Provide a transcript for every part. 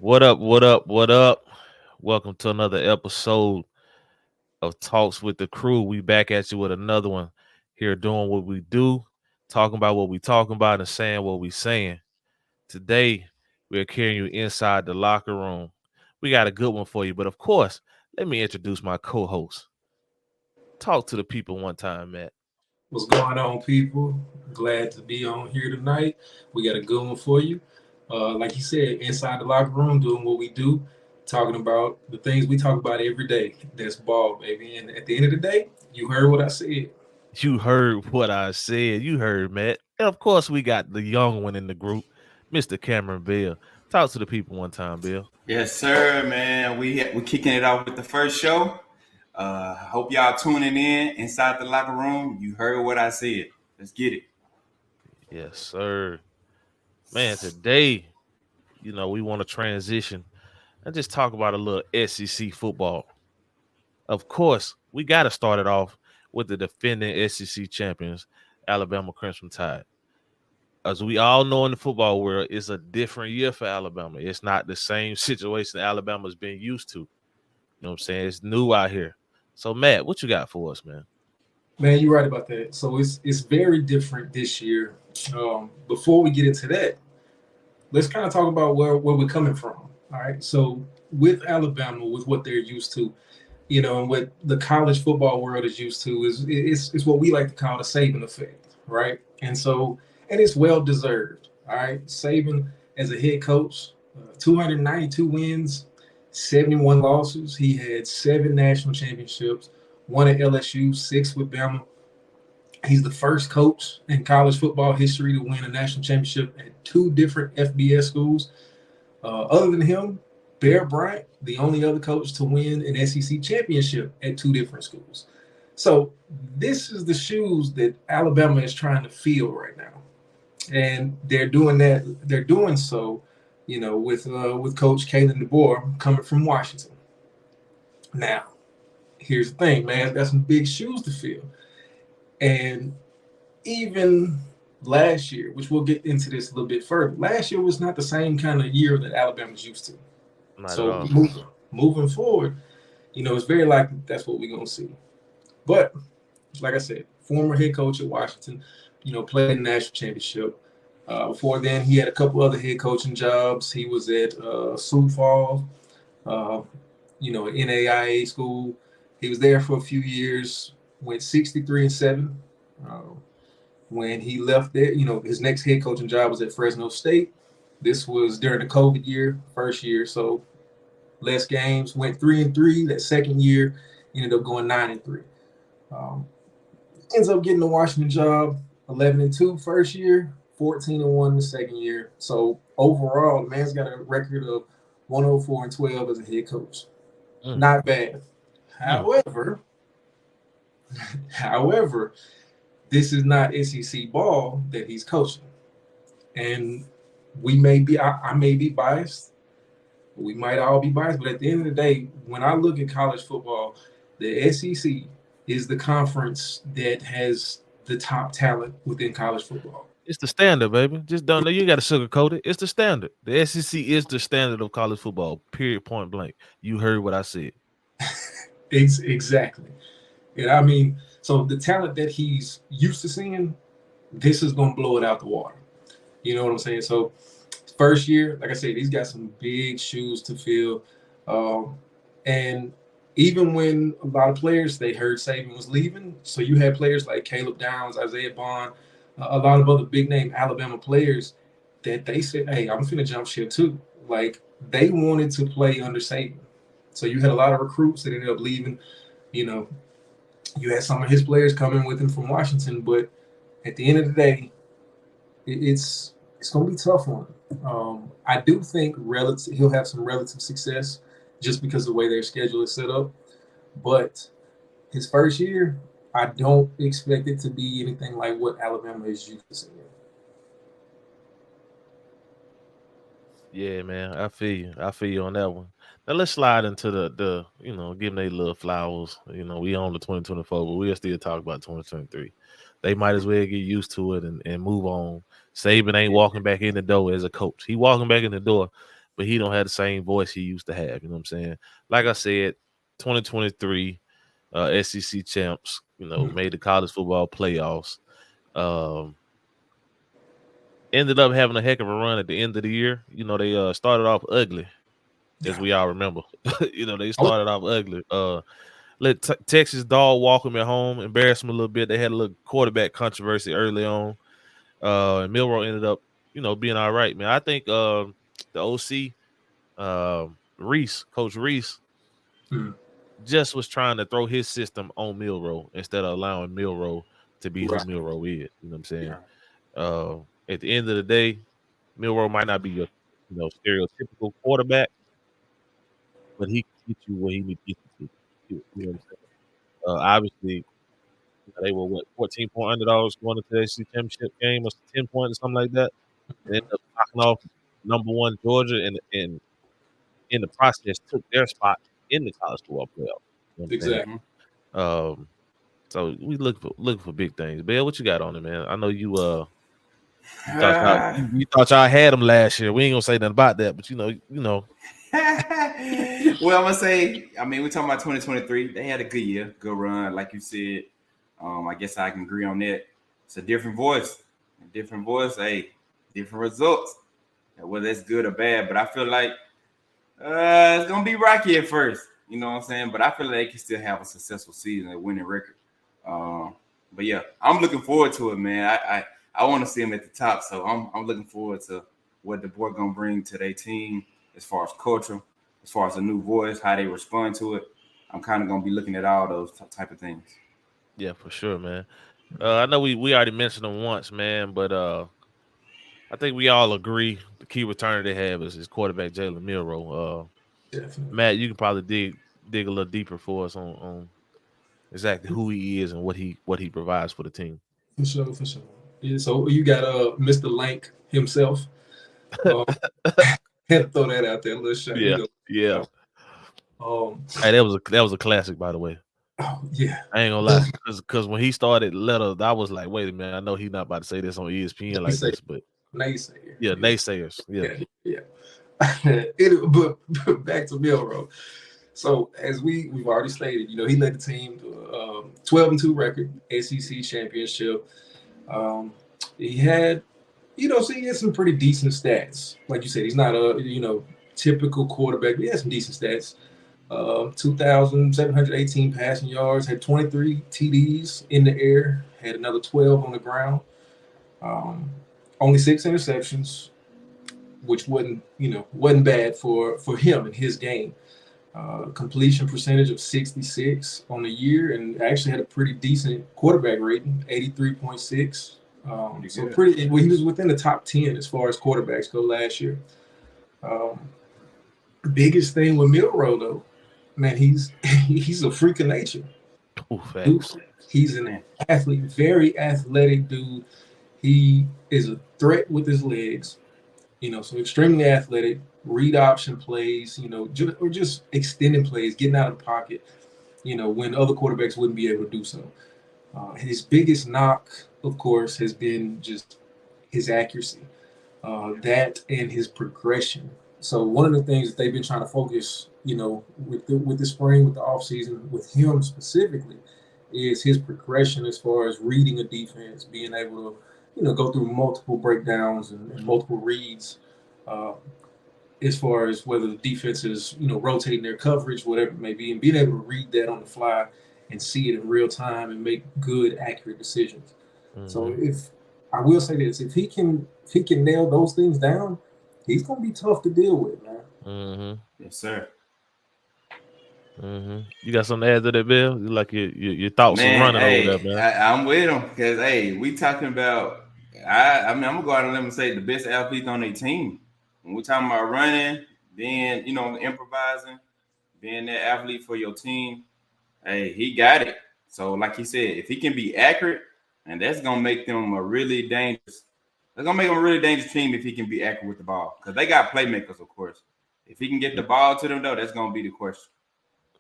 What up? What up? What up? Welcome to another episode of Talks with the Crew. We back at you with another one here doing what we do, talking about what we talking about and saying what we saying. Today, we're carrying you inside the locker room. We got a good one for you, but of course, let me introduce my co-host. Talk to the people one time, Matt. What's going on, people? Glad to be on here tonight. We got a good one for you. Like you said, inside the locker room, doing what we do, talking about the things we talk about every day. That's ball, baby. And at the end of the day, you heard what I said. You heard what I said. You heard, Matt. And of course, we got the young one in the group, Mr. Cameron Bill. Talk to the people one time, Bill. Yes, sir, man. We kicking it off with the first show. Hope y'all tuning in inside the locker room. You heard what I said. Let's get it. Yes, sir. Man, today, we want to transition and just talk about a little SEC football. Of course, we got to start it off with the defending SEC champions, Alabama Crimson Tide. As we all know in the football world, it's a different year for Alabama. It's not the same situation Alabama's been used to. You know what I'm saying? It's new out here. So, Matt, what you got for us, man? Man, you're right about that. So it's very different this year. Before we get into that, let's kind of talk about where we're coming from. All right. So with Alabama, with what they're used to, and what the college football world is used to is what we like to call the Saban effect, right? And it's well deserved. All right, Saban as a head coach, 292 wins, 71 losses. He had 7 national championships, 1 at LSU, 6 with Bama. He's the first coach in college football history to win a national championship at 2 different FBS schools. Other than him, Bear Bryant, the only other coach to win an SEC championship at 2 different schools. So this is the shoes that Alabama is trying to fill right now, and they're doing that. They're doing so, with Coach Kalen DeBoer coming from Washington. Now, here's the thing, man. Got some big shoes to fill, and even last year, which we'll get into this a little bit further, last year was not the same kind of year that Alabama's used to. Not So at all. moving forward, it's very likely that's what we're gonna see. But like I said, former head coach at Washington, played in the national championship. Before then, he had a couple other head coaching jobs. He was at Sioux Falls, NAIA school. He was there for a few years. Went 63-7. When he left there, his next head coaching job was at Fresno State. This was during the COVID year, first year, so less games. Went 3-3. That second year, ended up going 9-3. Ends up getting the Washington job, 11-2 first year, 14-1 the second year. So overall, the man's got a record of 104-12 as a head coach. Not bad. However, this is not SEC ball that he's coaching. And I may be biased. We might all be biased, but at the end of the day, when I look at college football, the SEC is the conference that has the top talent within college football. It's the standard, baby. Just don't know. You got to sugarcoat it. It's the standard. The SEC is the standard of college football, period, point blank. You heard what I said. Exactly. And I mean, so the talent that he's used to seeing, this is going to blow it out the water. You know what I'm saying? So first year, like I said, he's got some big shoes to fill. And even when a lot of players, they heard Saban was leaving, so you had players like Caleb Downs, Isaiah Bond, a lot of other big-name Alabama players that they said, hey, I'm finna jump ship too. Like, they wanted to play under Saban. So you had a lot of recruits that ended up leaving. You had some of his players coming with him from Washington, but at the end of the day, it's going to be tough on him. I do think he'll have some relative success just because of the way their schedule is set up. But his first year, I don't expect it to be anything like what Alabama is used to seeing. Yeah, man. I feel you. I feel you on that one. Now let's slide into the give them their little flowers. We on the 2024, but we'll still talk about 2023. They might as well get used to it and move on. Saban ain't walking back in the door as a coach. He walking back in the door, but he don't have the same voice he used to have. You know what I'm saying? Like I said, 2023 SEC champs. Made the college football playoffs. Um, Ended up having a heck of a run at the end of the year. They started off ugly, as Yeah. we all remember. They I was, started off ugly. Let Texas dog walk them at home, embarrass them a little bit. They had a little quarterback controversy early on. And Milroe ended up, being all right, man. I think the OC, Coach Reese, mm, just was trying to throw his system on Milroe instead of allowing Milroe to be who right. Milroe is. You know what I'm saying? Yeah. At the end of the day, Milroe might not be your, stereotypical quarterback, but he can get you where he needs to get you to. You know what I'm saying? Obviously, they were 14-point underdogs going into the SEC championship game, or 10 points or something like that. They ended up knocking off number one Georgia, and in the process took their spot in the college football playoff. You know what I'm saying? Exactly. Hmm. So we looking for big things. Bill, what you got on it, man? I know you thought y'all Ah. you thought y'all had them last year. We ain't gonna say nothing about that, but Well, I'm gonna say, I mean, we're talking about 2023. They had a good year, good run, like you said. I guess I can agree on that. It's a different voice. Hey, different results. Whether it's good or bad, but I feel like it's gonna be rocky at first. You know what I'm saying? But I feel like they can still have a successful season, a winning record. Um, but yeah, I'm looking forward to it, man. I want to see them at the top, so I'm looking forward to what the boy gonna bring to their team as far as culture, as far as a new voice, how they respond to it. I'm kind of gonna be looking at all those type of things. yeah, for sure, man. I know we already mentioned them once, man, but I think we all agree the key returner they have is quarterback Jalen Milroe. Definitely. Matt, you can probably dig a little deeper for us on exactly who he is and what he provides for the team. For sure, for sure. Yeah, so you got Mr. Lank himself. Um, had to throw that out there, a little shot. Yeah, yeah. Hey, that was a classic, by the way. Oh yeah. I ain't gonna lie, because when he started letter, I was like, wait a minute, I know he's not about to say this on ESPN like Naysayer. this, but Naysayer. yeah, Yeah, naysayers, yeah. yeah. But back to Milroe. So as we've already stated, he led the team to 12-2 record, SEC championship. Um, he had, so he had some pretty decent stats. Like you said, he's not a typical quarterback, but he had some decent stats. 2,718 passing yards, had 23 TDs in the air, had another 12 on the ground. Um, Only 6 interceptions, which wasn't bad for him in his game. Completion percentage of 66 on the year, and actually had a pretty decent quarterback rating, 83.6. So Pretty pretty, well, he was within the top 10 as far as quarterbacks go last year. Um, Biggest thing with Milroe though, man, he's a freak of nature. Ooh, Dude, facts. he's an good. athlete, very athletic dude. He is a threat with his legs. So extremely athletic, read option plays, or just extending plays, getting out of the pocket, when other quarterbacks wouldn't be able to do so. His biggest knock, of course, has been just his accuracy, that and his progression. So one of the things that they've been trying to focus, with the spring, with the offseason, with him specifically, is his progression as far as reading a defense, being able to, go through multiple breakdowns and multiple reads, uh, as far as whether the defense is, rotating their coverage, whatever it may be, and being able to read that on the fly and see it in real time and make good, accurate decisions. So Hmm. if I will say this, if he can nail those things down, he's gonna be tough to deal with, man. Hmm. Yes, sir. You got something to add to that, Bill? You like your thoughts on Man, running over there, hey, man? I'm with them because hey, we talking about. I mean, I'm gonna go out and let them say the best athlete on their team. When we talking about running, being improvising, being that athlete for your team, hey, he got it. So, like he said, if he can be accurate, and that's gonna make them a really dangerous. That's gonna make them a really dangerous team if he can be accurate with the ball because they got playmakers, of course. If he can get the ball to them though, that's gonna be the question.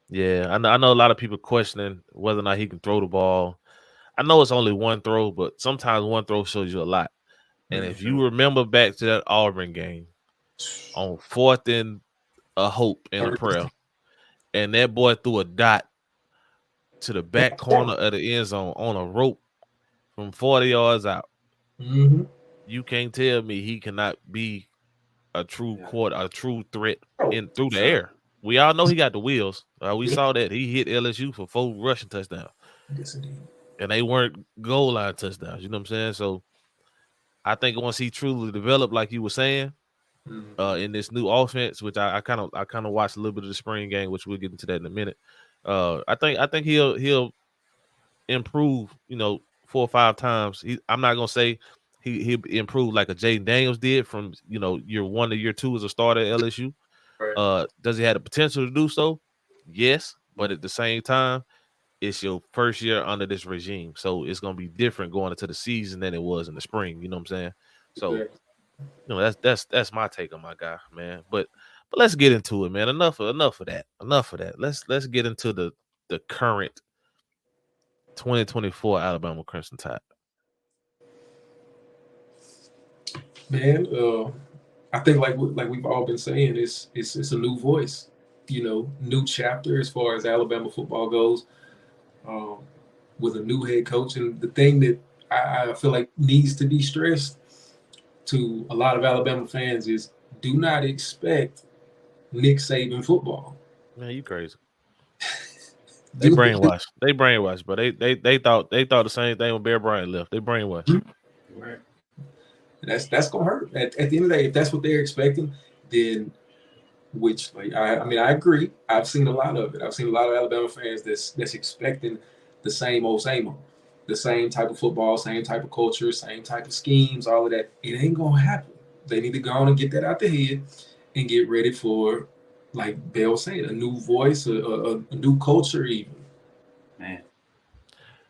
Yeah, I know a lot of people questioning whether or not he can throw the ball. I know it's only one throw, but sometimes one throw shows you a lot. And For if Mm, you sure. remember back to that Auburn game, on 4th and a hope and a prayer, and that boy threw a dot to the back corner of the end zone on a rope from 40 yards out. Mm-hmm. You can't tell me he cannot be a true a true threat Oh, in through the sure. air. We all know he got the wheels. We Yeah. saw that he hit LSU for 4 rushing touchdowns, Yes, indeed. and they weren't goal line touchdowns. You know what I'm saying? So I think once he truly developed, like you were saying, in this new offense, which I kind of watched a little bit of the spring game, which we'll get into that in a minute. I think he'll improve. 4 or 5 times. I'm not gonna say he'll improve like a Jaden Daniels did from year 1 to year 2 as a starter at LSU. Right. Does he have the potential to do so? Yes, but at the same time, it's your first year under this regime, so it's gonna be different going into the season than it was in the spring. You know what I'm saying? So Exactly. that's my take on my guy, man. But let's get into it, man. Enough of that. Enough of that. Let's get into the current 2024 Alabama Crimson Tide. Man, I think like we've all been saying, it's a new voice, new chapter as far as Alabama football goes, um, with a new head coach. And the thing that I feel like needs to be stressed to a lot of Alabama fans is do not expect Nick Saban football. Man, you crazy. They brainwashed. They brainwashed, but they thought the same thing when Bear Bryant left. They brainwashed. Right. That's gonna hurt. At the end of the day, if that's what they're expecting, then I mean I agree. I've seen a lot of it. I've seen a lot of Alabama fans that's expecting the same old, the same type of football, same type of culture, same type of schemes, all of that. It ain't gonna happen. They need to go on and get that out the head and get ready for, like Bell said, a new voice, a new culture, even. Man.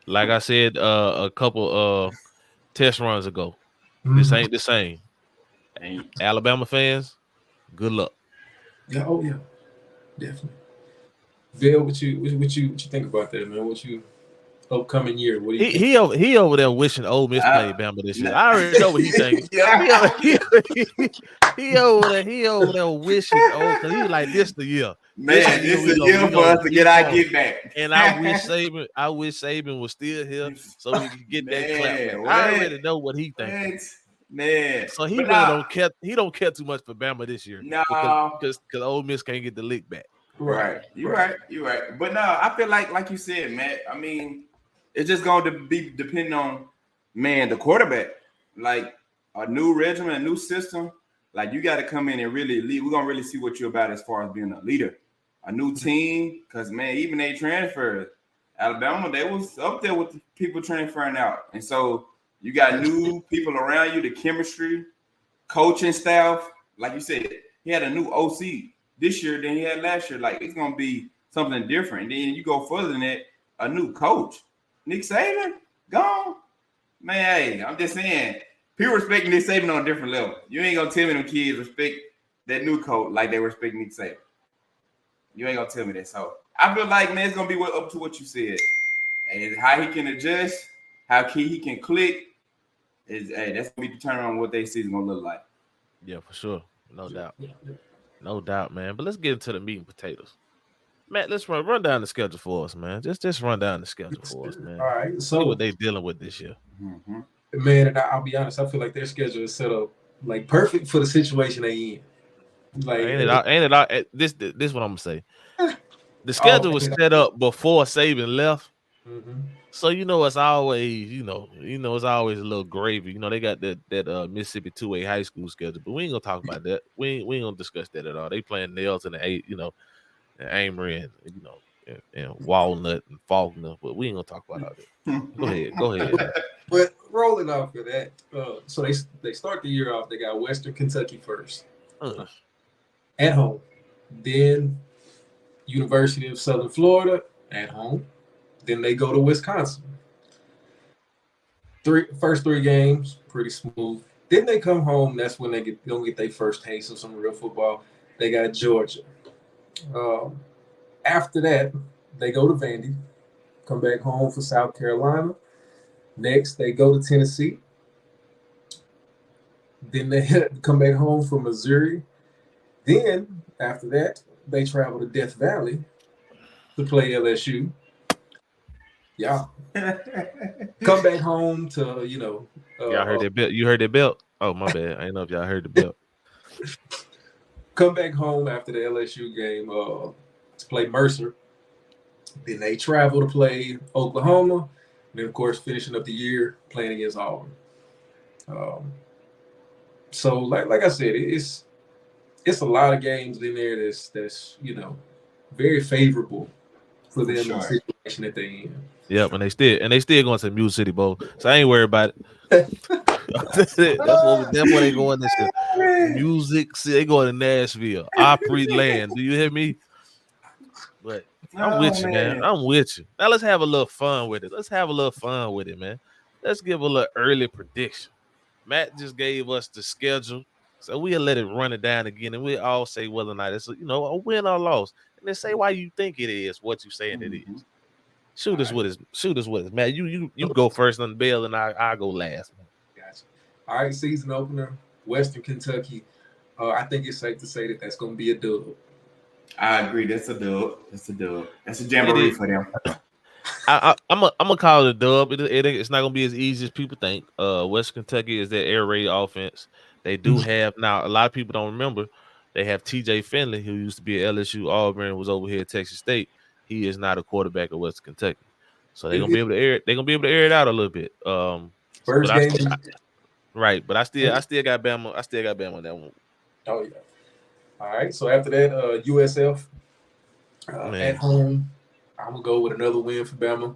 Like I said a couple test runs ago, this ain't the same. Alabama fans, good luck. Yeah, oh yeah, definitely. Bill, what you think about that, man? What you upcoming year? What do you think? He over there wishing Ole Miss played Bama this year. I already know what he thinking. He over there wishing because he like this the year. Man, this is the year for us to get our get back. And I wish Saban was still here so we could get that clap back. I already know what he thinking. Man, so he really don't care. He don't care too much for Bama this year. No, because Ole Miss can't get the lick back. Right. You're right. But no, I feel like you said, Matt. I mean, it's just going to be depending on, man, the quarterback. Like a new regimen, a new system. Like you got to come in and really lead. We're gonna really see what you're about as far as being a leader. A new team, because man, even they transferred. Alabama, they was up there with the people transferring out, and so you got new people around you. The chemistry, coaching staff, like you said, he had a new OC this year than he had last year. Like it's gonna be something different. And then you go further than that, a new coach, Nick Saban, gone. Man, hey, I'm just saying, people respect Nick Saban on a different level. You ain't gonna tell me them kids respect that new coach like they respect Nick Saban. You ain't gonna tell me that. So I feel like, man, it's gonna be up to what you said. And how he can adjust, how he can click, that's gonna be determined on what their season gonna look like. Yeah, for sure. No doubt. No doubt, man. But let's get into the meat and potatoes. Matt, let's run down the schedule for us, man. Just run down the schedule for us, man. All right. So see what they dealing with this year. Mm-hmm. Man, and I'll be honest, I feel like their schedule is set up like perfect for the situation they in. Like ain't it all this what I'm gonna say. The schedule was set up before Saban left. Mm-hmm. So it's always, it's always a little gravy. They got that Mississippi 2A high school schedule, but we ain't gonna talk about that. We ain't gonna discuss that at all. They playing nails in the 8, and Amory and and Walnut and Faulkner, but we ain't gonna talk about all that. Go ahead. But rolling off of that, so they start the year off. They got Western Kentucky first at home, then University of Southern Florida at home. Then they go to Wisconsin. First three games, pretty smooth. Then they come home. That's when they'll get their first taste of some real football. They got Georgia. After that, they go to Vandy, come back home for South Carolina. Next, they go to Tennessee. Then they come back home for Missouri. Then after that, they travel to Death Valley to play LSU. Yeah, come back home to Y'all heard that belt? You heard that belt? Oh, my bad. I didn't know if y'all heard the belt. come back home after the LSU game to play Mercer. Then they travel to play Oklahoma. And then, of course, finishing up the year playing against Auburn. Um, so, like I said, it's a lot of games in there that's very favorable for them in the situation that they in. Yep, and they still going to the Music City Bowl. So I ain't worried about it. That's what they going this year. Music City, they going to Nashville, Opry Land. Do you hear me? But I'm with you, man. I'm with you. Now let's have a little fun with it. Let's have a little fun with it, man. Let's give a little early prediction. Matt just gave us the schedule, so we'll let it run it down again, and we'll all say whether or not it's a win or loss, and then say why you think it is what you saying it is. Shoot us with it, Matt. You go first on the bell, and I go last. Gotcha. All right, season opener, Western Kentucky. I think it's safe to say that that's going to be a dub. I agree. That's a dub. That's a jamboree for them. I'm gonna call it a dub. It's not gonna be as easy as people think. West Kentucky is that air raid offense. They do have now. A lot of people don't remember. They have T.J. Finley, who used to be at LSU, Auburn, was over here at Texas State. He is not a quarterback at West Kentucky, so they're gonna be able to air. They're gonna be able to air it out a little bit. First game, right? But I still got Bama. I still got Bama on that one. Oh yeah. All right. So after that, USF at home. I'm gonna go with another win for Bama.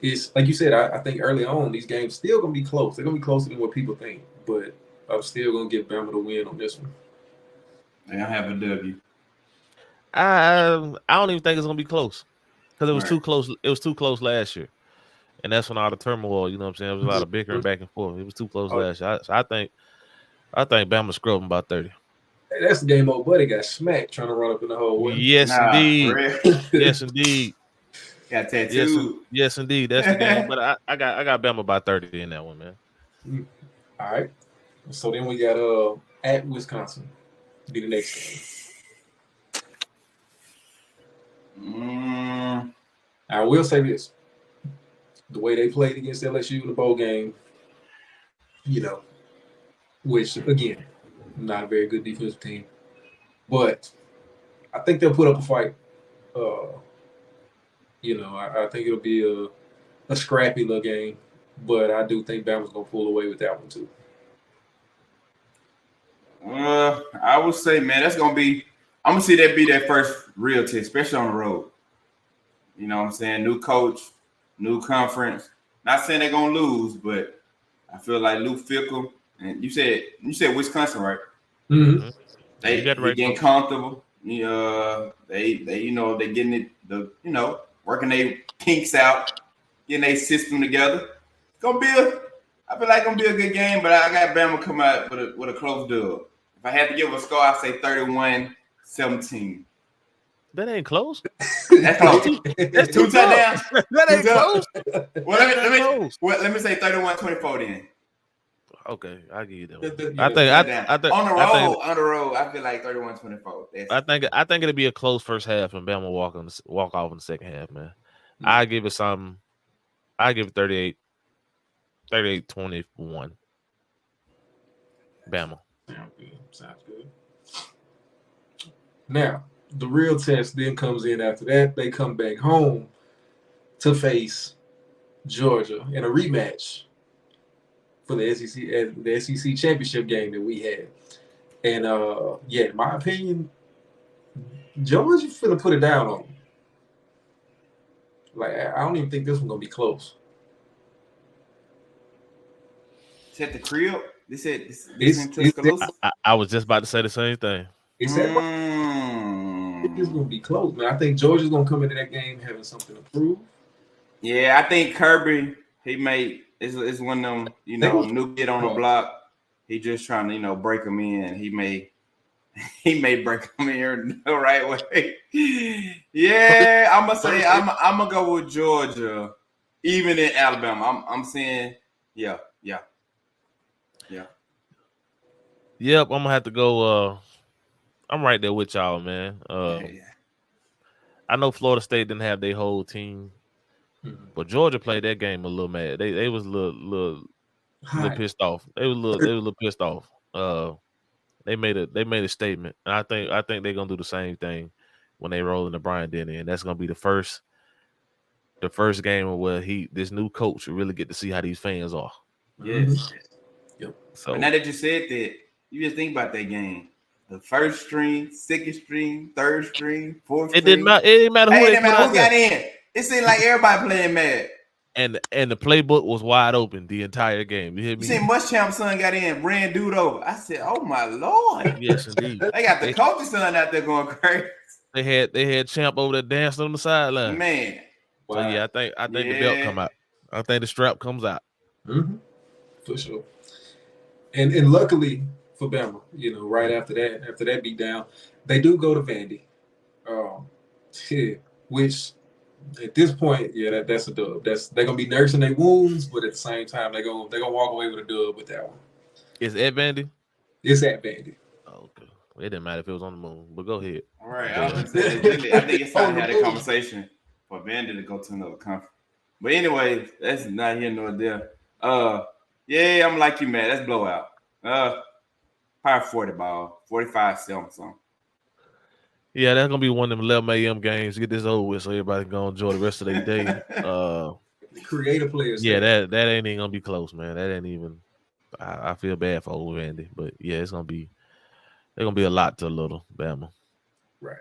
It's like you said. I think early on these games still gonna be close. They're gonna be closer than what people think, but I'm still gonna give Bama the win on this one. I have a W. I don't even think it's gonna be close because it was too close. It was too close last year, and that's when all the turmoil. You know what I'm saying? There was a lot of bickering back and forth. It was too close last year. So I think Bama scrubbed them about 30. Hey, that's the game old buddy got smacked trying to run up in the hallway. Yes, indeed. Yes, indeed. Got tattooed. Yes, indeed. That's the game. But I got Bama by 30 in that one, man. All right. So then we got at Wisconsin. Be the next game. I will say this. The way they played against LSU in the bowl game, which again, not a very good defensive team, but I think they'll put up a fight. I think it'll be a scrappy little game, but I do think Bama's gonna pull away with that one too. I would say, man, that's gonna be. I'm gonna see that be their first real test, especially on the road. You know what I'm saying? New coach, new conference. Not saying they're gonna lose, but I feel like Luke Fickell and you said Wisconsin, right? Mm-hmm. They getting comfortable. They they getting it. Working their kinks out, getting their system together. It's gonna be I feel like it's gonna be a good game, but I got Bama come out with a close dub. If I had to give a score, I'd say 31-17. That ain't close. That's close. That's two touchdowns. That ain't close. Well, let me say 31-24 then. Okay, I'll give you that one. I think on the road, I feel like 31-24. I think it'll be a close first half and Bama walk off in the second half, man. I give it something. I give it 38-21. Bama. Sounds good. Now, the real test then comes in after that. They come back home to face Georgia in a rematch for the SEC championship game that we had. And in my opinion, Georgia finna put it down on them. Like, I don't even think this one's gonna be close. It's at the crib. They said I was just about to say the same thing. It's gonna be close, man. I think Georgia's gonna come into that game having something to prove. Yeah, I think Kirby, it's one of them, new kid on the block. He just trying to, break them in. He may break them in the right way. Yeah, I'm gonna say I'm gonna go with Georgia, even in Alabama. I'm saying, yeah. Yep, I'm gonna have to go. I'm right there with y'all, man. I know Florida State didn't have their whole team, but Georgia played that game a little mad. They was a little Hot. pissed off. They was a little pissed off. They made a statement, and I think they're gonna do the same thing when they roll into Bryant Denny, and that's gonna be the first game where this new coach will really get to see how these fans are. Yes. Yep. So But now that you said that, you just think about that game. The first string, second string, third string, fourth it didn't string. matter. It didn't matter who Hey, it they didn't put matter out who there, got in. It seemed like everybody playing mad. and the playbook was wide open the entire game. You hear You me? see, Muschamp's son got in, ran dude over. I said, "Oh my lord!" Yes, indeed. They got the coach's son out there going crazy. They had Champ over there dancing on the sideline. Man, So yeah, I think the belt come out. I think the strap comes out. For sure. And luckily for Bama, right after that beat down, they do go to Vandy. Which at this point, that's a dub. They're gonna be nursing their wounds, but at the same time, they're gonna walk away with a dub with that one. Is Ed Vandy? It's at Vandy. Oh, okay. It didn't matter if it was on the moon, but go ahead. all right. I was gonna say, I think it's time to have a conversation for Vandy to go to another conference. But anyway, that's not here nor there. Yeah, I'm like you, man. That's blowout. Probably 40 ball, 45-7 something. Yeah, that's gonna be one of them 11 a.m. games. Get this over with, so everybody can go enjoy the rest of their day. Creative players. Yeah, that ain't even gonna be close, man. That ain't even. I feel bad for old Andy, but yeah, there's gonna be a lot to little Bama. Right.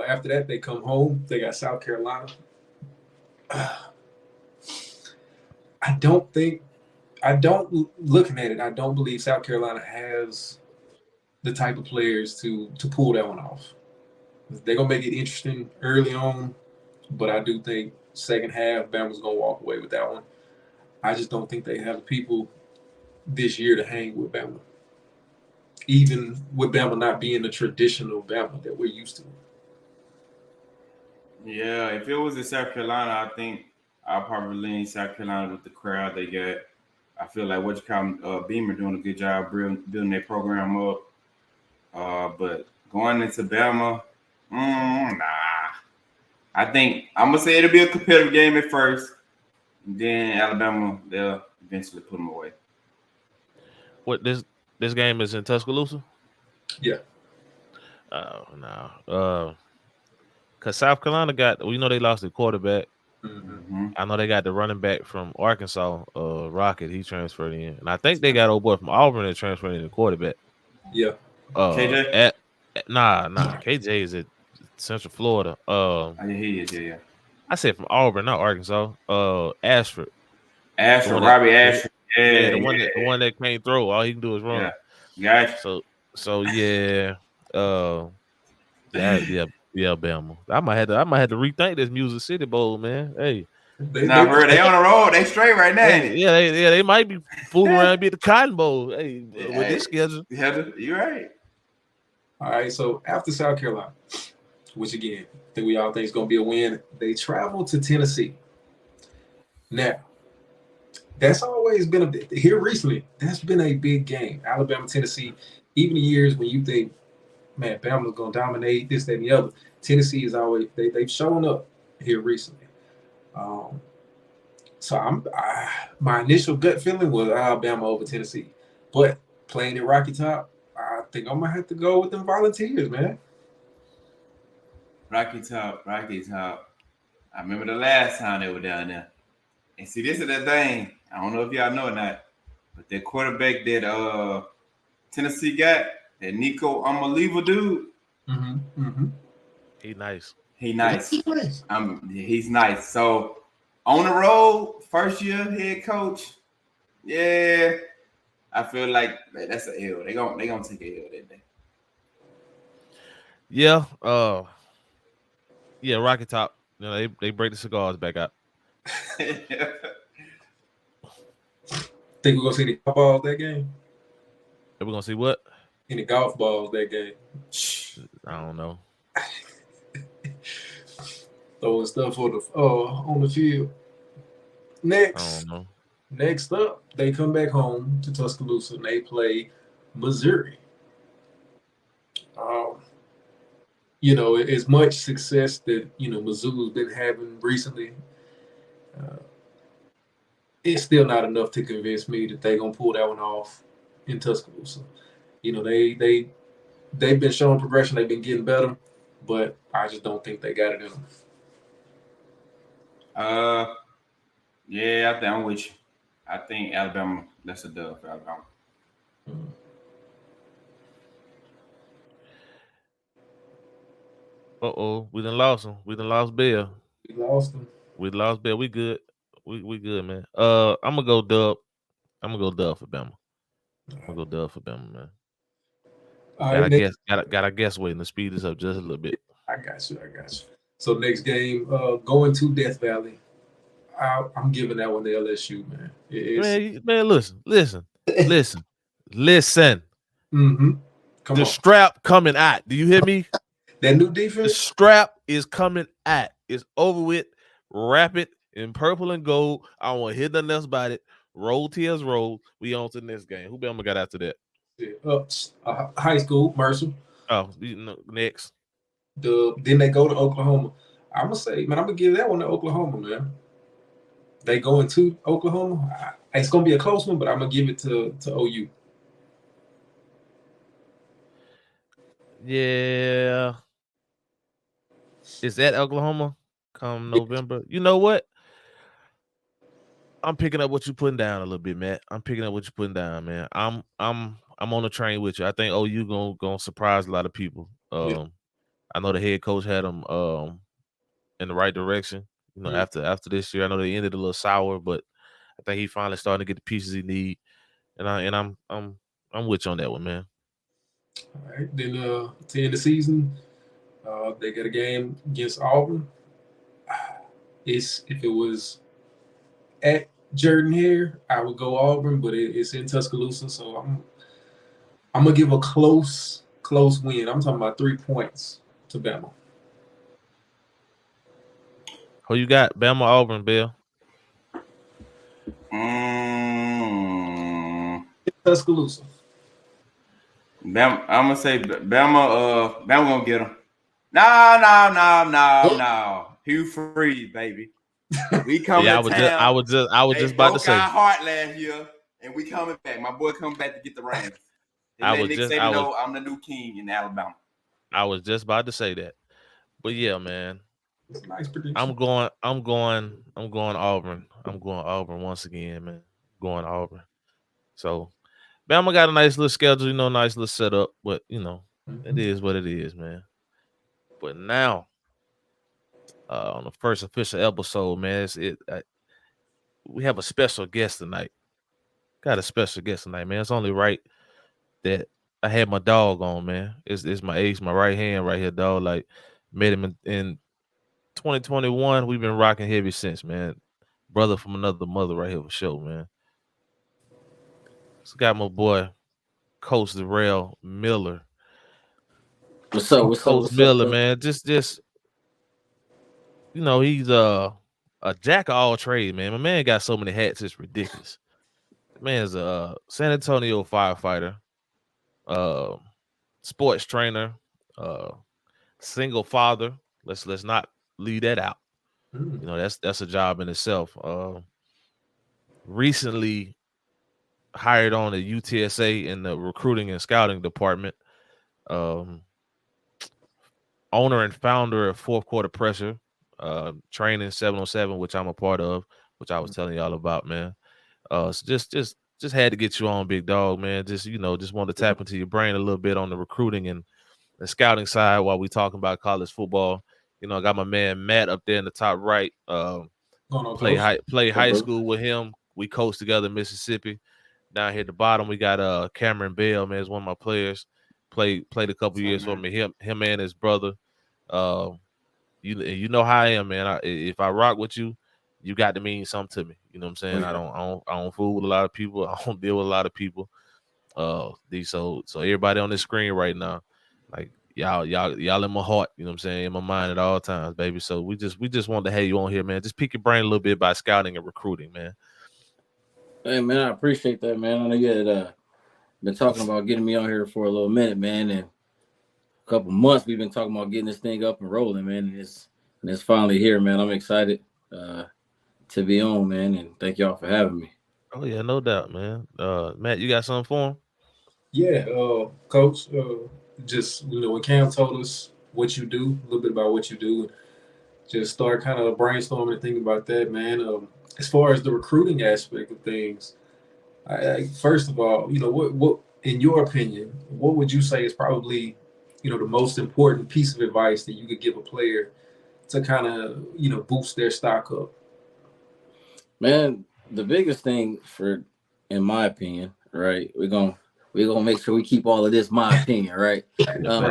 After that, they come home. They got South Carolina. Looking at it, I don't believe South Carolina has the type of players to pull that one off. They're gonna make it interesting early on, but I do think second half Bama's gonna walk away with that one. I just don't think they have the people this year to hang with Bama, even with Bama not being the traditional Bama that we're used to. Yeah, if it was in South Carolina, I think I'll probably lean South Carolina with the crowd they got. I feel like Beamer doing a good job building their program up. But going into Bama, nah. I think I'm gonna say it'll be a competitive game at first. Then Alabama, they'll eventually put them away. What this game is in Tuscaloosa? Yeah. Oh no. Cause South Carolina they lost the quarterback. Mm-hmm. I know they got the running back from Arkansas, Rocket. He transferred in, and I think they got old boy from Auburn that transferred in the quarterback. Yeah. KJ? Nah. KJ is at Central Florida. He is, yeah. I said from Auburn, not Arkansas. Ashford. Robbie Ashford. Yeah, the one that can't throw. All he can do is run. Yeah. Gotcha. So yeah. Yeah, Bama. I might have to rethink this Music City Bowl, man. Hey. They on the road. They straight right now. Hey, they might be fooling around and be at the Cotton Bowl. Hey, with this schedule. You're right. All right, so after South Carolina, which again, I think we all think is going to be a win, they travel to Tennessee. Now, that's always been here recently. That's been a big game. Alabama, Tennessee, even the years when you think, man, Bama's going to dominate this, that, and the other. Tennessee is always they've shown up here recently. So my initial gut feeling was Alabama over Tennessee, but playing at Rocky Top, I think I'm gonna have to go with them Volunteers, man. Rocky Top. I remember the last time they were down there. And see, this is the thing. I don't know if y'all know or not, but that quarterback that Tennessee got, that Nico Unbelievable dude. Mm-hmm. He's nice. He's nice. So on the road, first year head coach, yeah, I feel like that's an L. They gonna take an L that day. Yeah. Yeah, Rocky Top. They break the cigars back out. Think we're gonna see any golf balls that game? We're gonna see what? Any golf balls that game? I don't know. Throwing stuff on the field. I don't know. Next up, they come back home to Tuscaloosa and they play Missouri. as much success that Mizzou's been having recently, uh, it's still not enough to convince me that they're gonna pull that one off in Tuscaloosa. They've been showing progression. They've been getting better, but I just don't think they got it in them. Uh, yeah, I think I'm with you. I think Alabama. That's a dub for Alabama. Mm. We done lost him. We done lost Bill. We lost them. We lost Bill. We good. We good, man. I'm gonna go dub. I'm gonna go dub for Bama. I'm gonna go dub for Bama, man. All Got right, I next. guess got I guess waiting to speed this up just a little bit. I got you. I got you. So next game, going to Death Valley. I'm giving that one to LSU, man. It's Man, listen. mm-hmm. Come The on, strap coming out. Do you hear me? that new The defense. strap is coming out. It's over with. Wrap it in purple and gold. I don't want to hear nothing else about it. Roll tears, roll. We on to the next game. Who Bama got after that? High school, Mercer. Oh, next. Then they go to Oklahoma. I'm gonna say, man, I'm gonna give that one to Oklahoma, man. They go into Oklahoma. It's gonna be a close one, but I'm gonna give it to OU. Yeah. Is that Oklahoma come November? You know what? I'm picking up what you're putting down a little bit, Matt. I'm picking up what you're putting down, man. I'm on the train with you. I think OU gonna surprise a lot of people. Yeah. I know the head coach had them in the right direction. Mm. After this year, I know they ended a little sour, but I think he finally starting to get the pieces he need. I'm with you on that one, man. All right. Then to end the season, they got a game against Auburn. If it was at Jordan Hare, I would go Auburn, but it's in Tuscaloosa, so I'm gonna give a close win. I'm talking about 3 points to Bama. Who you got? Bama, Auburn, Bill. Mm, Tuscaloosa. Bama, I'm gonna say Bama. Bama gonna get him. No. Hugh Freeze, baby. We coming Yeah, to town. I was They just about to broke our say. heart last year, and we coming back. My boy coming back to get the rings. And I let was Nick just I Saban was know I'm the new king in Alabama. I was just about to say that. But yeah, man. It's a nice prediction. I'm going Auburn. I'm going Auburn once again, man. Going Auburn. So Bama got a nice little schedule, nice little setup, but it Mm-hmm. is what it is, man. But now, on the first official episode, man, we have a special guest tonight. Got a special guest tonight, man. It's only right that I had my dog on, man. It's my ace, my right hand right here, dog. Like met him in 2021. We've been rocking heavy since, man. Brother from another mother right here for sure, man. So got my boy Coach Deral Miller. What's up? What's up? Coach What's up, Miller, bro? man. Just he's a jack of all trades, man. My man got so many hats, it's ridiculous. The man's a San Antonio firefighter, uh, sports trainer, uh, single father. Let's not leave that out. Mm. That's a job in itself. Recently hired on at UTSA in the recruiting and scouting department. Um, Owner and founder of Fourth Quarter Pressure, training 707, which I'm a part of, which I was telling y'all about, man. So just had to get you on, big dog, man. Just wanted to tap into your brain a little bit on the recruiting and the scouting side while we talking about college football. I got my man Matt up there in the top right. Going on, Play Coach. high Bro? school with him. We coached together in Mississippi. Down here at the bottom, we got Cameron Bell, man, is one of my players. Played a couple What's up, years for man? me. Him and his brother. Uh, you know how I am, man. If I rock with you, you got to mean something to me. You know what I'm Oh saying? yeah. I don't fool with a lot of people. I don't deal with a lot of people. So everybody on this screen right now, like y'all in my heart. You know what I'm saying? In my mind at all times, baby. So we just want to have you on here, man. Just pick your brain a little bit about scouting and recruiting, man. Hey, man, I appreciate that, man. I know you had been talking about getting me on here for a little minute, man. And of couple months we've been talking about getting this thing up and rolling, man. And it's finally here, man. I'm excited to be on, man, and thank y'all for having me. Oh yeah, no doubt, man. Matt, you got something for him? Yeah, Coach. Just when Cam told us what you do, a little bit about what you do, just start kind of brainstorming and thinking about that, man. As far as the recruiting aspect of things, first of all, what in your opinion, what would you say is probably, the most important piece of advice that you could give a player to kind of, boost their stock up? Man, the biggest thing in my opinion, right? We're gonna make sure we keep all of this my opinion, right?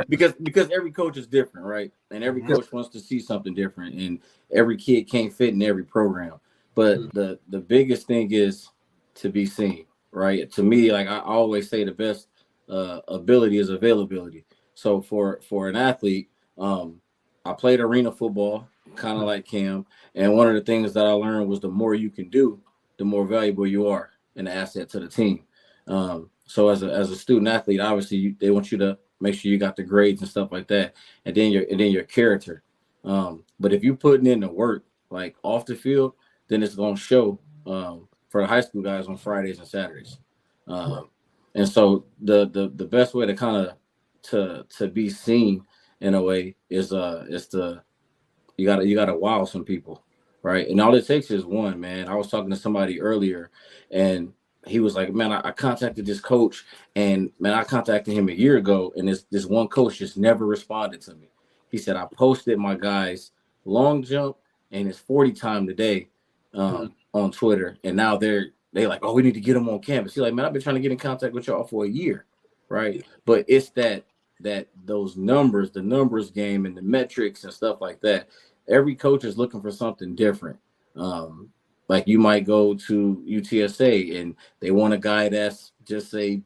Because every coach is different, right? And every coach wants to see something different, and every kid can't fit in every program. But the biggest thing is to be seen, right? To me, like I always say, the best ability is availability. So for an athlete, I played arena football, kind of like Cam. And one of the things that I learned was the more you can do, the more valuable you are and an asset to the team. So as a student athlete, obviously they want you to make sure you got the grades and stuff like that, and then your character. But if you're putting in the work, like off the field, then it's gonna show for the high school guys on Fridays and Saturdays. And so the best way to kind of to be seen in a way is to you gotta wow some people, right? And all it takes is one, man. I was talking to somebody earlier, and he was like, "Man, I contacted this coach, and man, I contacted him a year ago, and this one coach just never responded to me." He said, "I posted my guy's long jump and his 40 time today on Twitter, and now they like, oh, we need to get him on campus." He's like, "Man, I've been trying to get in contact with y'all for a year, right?" But it's that those numbers, the numbers game, and the metrics and stuff like that. Every coach is looking for something different. Like you might go to UTSA and they want a guy that's just say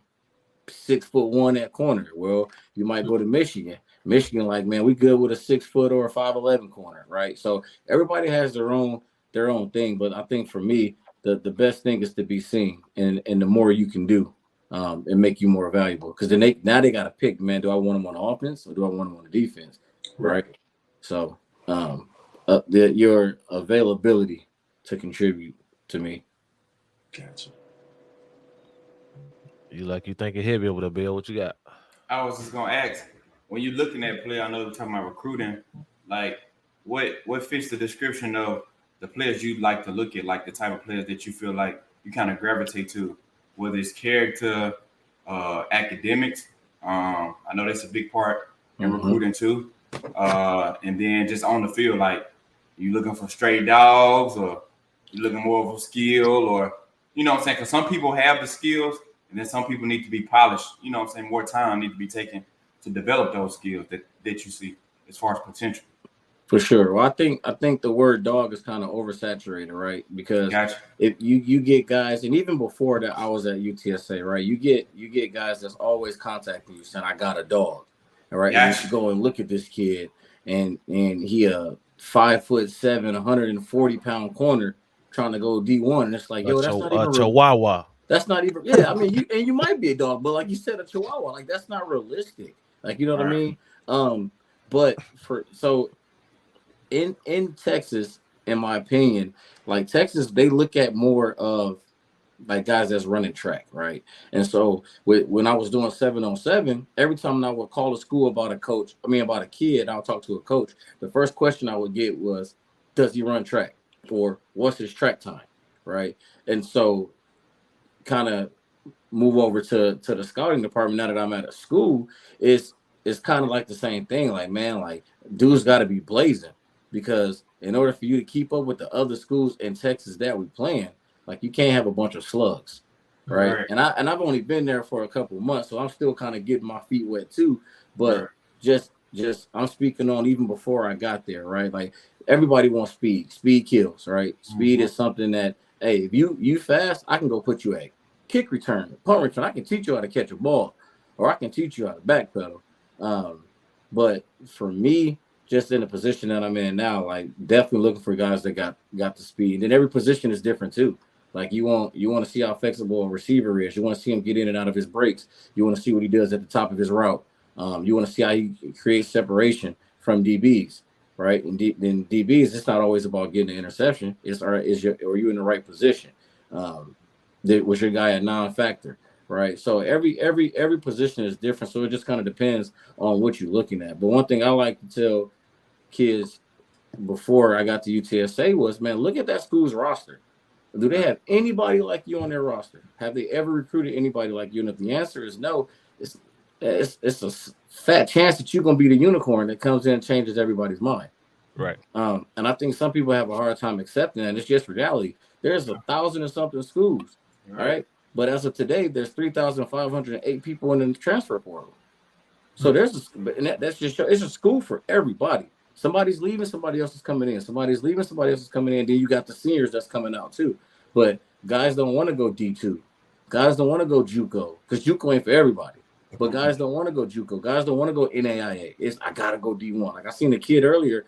6'1" at corner. Well, you might go to Michigan. Michigan, like, man, we good with a 6 foot or a 5'11" corner, right? So everybody has their own thing. But I think for me, the best thing is to be seen, and the more you can do, and make you more valuable. Because then they got to pick, man, do I want them on offense or do I want them on the defense, right? So your availability to contribute to me. Gotcha. You thinking heavy over there, Bill? What you got? I was just gonna ask, when you're looking at player, I know we're talking about recruiting, like what fits the description of the players you'd like to look at, like the type of players that you feel like you kind of gravitate to, whether it's character, academics. I know that's a big part in recruiting too. And then just on the field, like you looking for stray dogs, or you looking more of a skill, or you know what I'm saying? Because some people have the skills, and then some people need to be polished. You know what I'm saying? More time need to be taken to develop those skills that you see as far as potential. For sure. Well, I think the word dog is kind of oversaturated, right? Because if you get guys, and even before that, I was at UTSA, right? You get guys that's always contacting you saying, "I got a dog," all right? And you should go and look at this kid, and he 5'7", 140-pound corner trying to go D1, and it's like, yo, that's not even Chihuahua. That's not even I mean, you might be a dog, but like you said, a Chihuahua, like that's not realistic. Like, you know what I mean? But in Texas, in my opinion, like Texas, they look at more of like guys that's running track, right? And so when I was doing 7-on-7, every time I would call a school about a kid, I'll talk to a coach. The first question I would get was, does he run track? Or what's his track time? Right. And so kind of move over to the scouting department now that I'm at a school, it's kind of like the same thing. Like, man, like dudes got to be blazing, because in order for you to keep up with the other schools in Texas that we playing, like you can't have a bunch of slugs, right? And I've only been there for a couple of months, so I'm still kind of getting my feet wet too. But just I'm speaking on even before I got there, right? Like everybody wants speed. Speed kills, right? Speed is something that, hey, if you fast, I can go put you at kick return, punt return. I can teach you how to catch a ball, or I can teach you how to backpedal. But for me, just in the position that I'm in now, like definitely looking for guys that got the speed. And every position is different too. Like you want to see how flexible a receiver is. You want to see him get in and out of his breaks. You want to see what he does at the top of his route. You want to see how he creates separation from DBs, right? And then DBs, it's not always about getting an interception. It's are you in the right position? Was your guy a non-factor, right? So every position is different. So it just kind of depends on what you're looking at. But one thing I like to tell kids before I got to UTSA was, man, look at that school's roster. Do they have anybody like you on their roster? Have they ever recruited anybody like you? And if the answer is no, it's a fat chance that you're gonna be the unicorn that comes in and changes everybody's mind. Right. And I think some people have a hard time accepting that. It's just reality. There's 1,000 and something schools, right? But as of today, there's 3,508 people in the transfer portal. So that's just it's a school for everybody. Somebody's leaving, somebody else is coming in. Somebody's leaving, somebody else is coming in. Then you got the seniors that's coming out too. But guys don't want to go D2. Guys don't want to go JUCO because JUCO ain't for everybody. But guys don't want to go JUCO. Guys don't want to go NAIA. I gotta go D1. Like I seen a kid earlier.